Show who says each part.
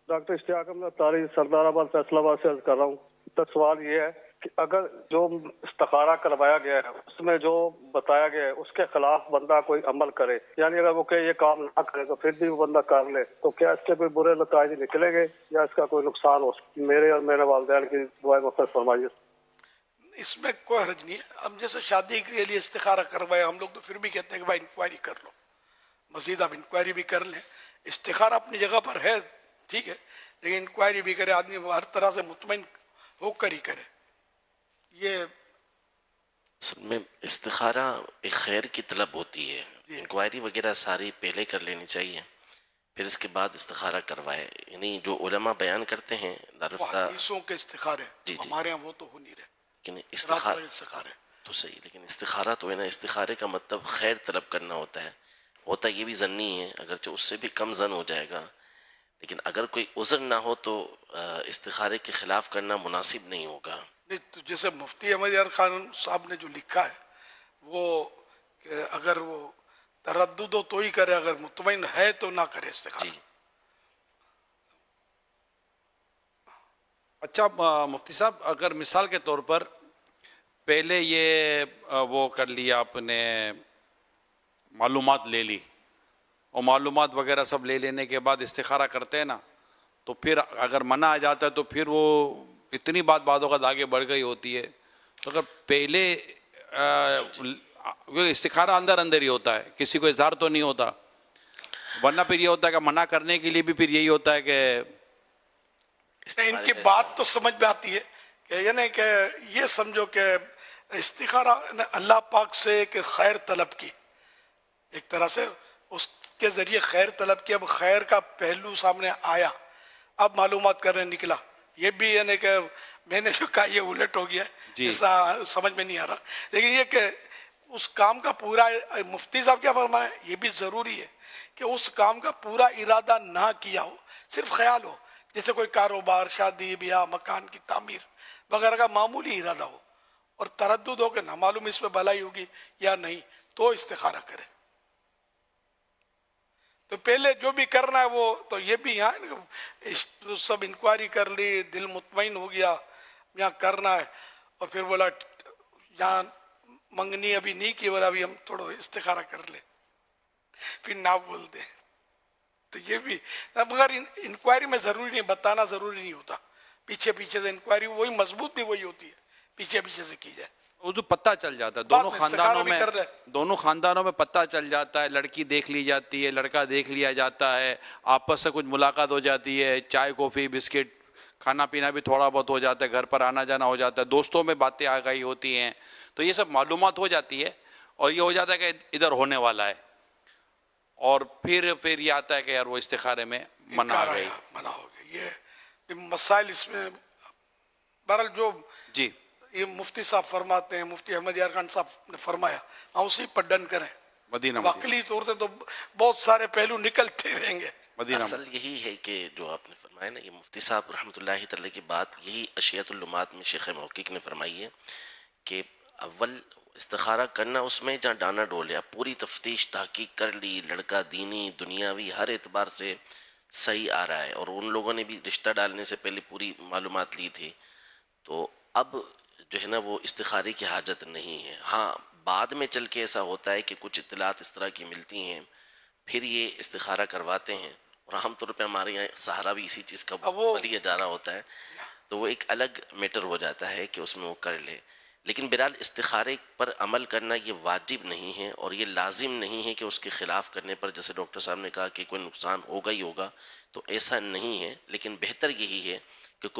Speaker 1: Doctor اشتیاق احمد طاری سردار آباد فیصلہ آباد سے عرض کر رہا ہوں. تو سوال یہ ہے کہ اگر جو استخارہ کروایا گیا ہے اس میں جو بتایا گیا ہے اس کے خلاف بندہ کوئی عمل کرے، یعنی اگر وہ کہ یہ کام نہ کرے تو پھر بھی وہ بندہ کر لے، تو کیا اس کے کوئی برے نتائج نکلیں گے یا اس کا کوئی نقصان ہو؟ میرے اور میرے والدین کی دعائیں مغفرت فرمائیے.
Speaker 2: اس میں کوئی حرج نہیں ہے. ہم جیسے شادی کے لیے استخارہ کروایا ہم لوگ تو پھر بھی کہتے ہیں کہ بھائی انکوائری کر لو، مزید آپ انکوائری بھی کر لیں. استخارہ اپنی جگہ پر ہے ٹھیک ہے، لیکن انکوائری بھی کرے آدمی ہر طرح سے مطمئن ہو کر ہی کرے. یہ
Speaker 3: اصل میں استخارہ ایک خیر کی طلب ہوتی ہے.
Speaker 2: جی
Speaker 3: انکوائری وغیرہ ساری پہلے کر لینی چاہیے، پھر اس کے بعد استخارہ کروائے. یعنی جو علماء بیان کرتے ہیں
Speaker 2: وہ
Speaker 3: دارالفتہ،
Speaker 2: حدیثوں کے استخارے،
Speaker 3: جی جی،
Speaker 2: ہمارے ہاں وہ تو ہو نہیں رہے،
Speaker 3: لیکن
Speaker 2: طرح طرح کے استخارے.
Speaker 3: تو صحیح، لیکن استخارہ تو ہے نا، استخارے کا مطلب خیر طلب کرنا ہوتا ہے. ہوتا یہ بھی ظنی ہے، اگرچہ اس سے بھی کم ظن ہو جائے گا، لیکن اگر کوئی عذر نہ ہو تو استخارے کے خلاف کرنا مناسب نہیں ہوگا.
Speaker 2: نہیں تو جیسے مفتی احمد یار خان صاحب نے جو لکھا ہے وہ کہ اگر وہ تردد ہو تو ہی کرے، اگر مطمئن ہے تو نہ کرے استخارہ.
Speaker 3: جی
Speaker 4: اچھا مفتی صاحب، اگر مثال کے طور پر پہلے یہ وہ کر لیا آپ نے، معلومات لے لی، اور معلومات وغیرہ سب لے لینے کے بعد استخارہ کرتے ہیں نا، تو پھر اگر منع آ جاتا ہے تو پھر وہ اتنی بات بعض اوقات آگے بڑھ گئی ہوتی ہے. تو اگر پہلے استخارہ اندر اندر ہی ہوتا ہے، کسی کو اظہار تو نہیں ہوتا، ورنہ پھر یہ ہوتا ہے کہ منع کرنے کے لیے بھی پھر یہی ہوتا ہے کہ
Speaker 2: ان کی بات تو سمجھ میں آتی ہے کہ یعنی کہ یہ سمجھو کہ استخارہ اللہ پاک سے کہ خیر طلب کی، ایک طرح سے اس کے ذریعے خیر طلب کی. اب خیر کا پہلو سامنے آیا، اب معلومات کرنے نکلا. یہ بھی یعنی کہ میں نے جو کہا یہ الٹ ہو گیا ہے،
Speaker 4: جی
Speaker 2: ایسا سمجھ میں نہیں آ رہا. لیکن یہ کہ اس کام کا پورا، مفتی صاحب کیا فرمایا، یہ بھی ضروری ہے کہ اس کام کا پورا ارادہ نہ کیا ہو، صرف خیال ہو. جیسے کوئی کاروبار، شادی بیاہ، مکان کی تعمیر وغیرہ کا معمولی ارادہ ہو اور تردد ہو کہ نہ معلوم اس میں بھلائی ہوگی یا نہیں، تو استخارہ کرے. تو پہلے جو بھی کرنا ہے وہ تو یہ بھی یہاں سب انکوائری کر لی، دل مطمئن ہو گیا یہاں کرنا ہے، اور پھر بولا یہاں منگنی ابھی نہیں کی، بولا ابھی ہم تھوڑا استخارہ کر لیں، پھر نہ بول دیں. تو یہ بھی مگر انکوائری میں ضروری نہیں، بتانا ضروری نہیں ہوتا. پیچھے پیچھے سے انکوائری وہی مضبوط بھی وہی ہوتی ہے، پیچھے پیچھے سے کی جائے.
Speaker 4: وہ جو پتہ چل جاتا ہے
Speaker 2: بعد
Speaker 4: دونوں
Speaker 2: میں استخارہ
Speaker 4: خاندانوں
Speaker 2: بھی
Speaker 4: میں،
Speaker 2: کر لے.
Speaker 4: دونوں میں پتہ چل جاتا ہے. لڑکی دیکھ لی جاتی ہے، لڑکا دیکھ لیا جاتا ہے، آپس سے کچھ ملاقات ہو جاتی ہے، چائے کافی بسکٹ کھانا پینا بھی تھوڑا بہت ہو جاتا ہے، گھر پر آنا جانا ہو جاتا ہے، دوستوں میں باتیں آ گئی ہوتی ہیں. تو یہ سب معلومات ہو جاتی ہے، اور یہ ہو جاتا ہے کہ ادھر ہونے والا ہے، اور پھر یہ آتا ہے کہ یار وہ استخارے میں منع آ گئی.
Speaker 2: منع ہو گیا. یہ مسائل اس میں بہرحال جو
Speaker 4: جی
Speaker 2: یہ مفتی صاحب فرماتے ہیں، مفتی احمد یار خان صاحب نے فرمایا، ہم اسی پر ڈن کریں.
Speaker 4: مدینہ
Speaker 2: عقلی طور سے تو بہت سارے پہلو نکلتے رہیں گے.
Speaker 4: مدینہ
Speaker 3: اصل یہی ہے کہ جو آپ نے فرمایا نا، یہ مفتی صاحب رحمۃ اللہ تعالی کی بات یہی اشیاۃ اللمات میں شیخ محقق نے فرمائی ہے کہ اول استخارہ کرنا اس میں جہاں ڈانا ڈولیا، پوری تفتیش تحقیق کر لی، لڑکا دینی دنیاوی ہر اعتبار سے صحیح آ رہا ہے، اور ان لوگوں نے بھی رشتہ ڈالنے سے پہلے پوری معلومات لی تھی، تو اب جو ہے نا وہ استخارے کی حاجت نہیں ہے. ہاں بعد میں چل کے ایسا ہوتا ہے کہ کچھ اطلاعات اس طرح کی ملتی ہیں، پھر یہ استخارہ کرواتے ہیں، اور عام طور پہ ہمارے یہاں سہارا بھی اسی چیز کا
Speaker 2: اب وہ
Speaker 3: ولی جا رہا ہوتا ہے، تو وہ ایک الگ میٹر ہو جاتا ہے کہ اس میں وہ کر لے. لیکن بہرحال استخارے پر عمل کرنا یہ واجب نہیں ہے، اور یہ لازم نہیں ہے کہ اس کے خلاف کرنے پر جیسے ڈاکٹر صاحب نے کہا کہ کوئی نقصان ہوگا ہی ہوگا، تو ایسا نہیں ہے. لیکن بہتر یہی ہے کہ کوئی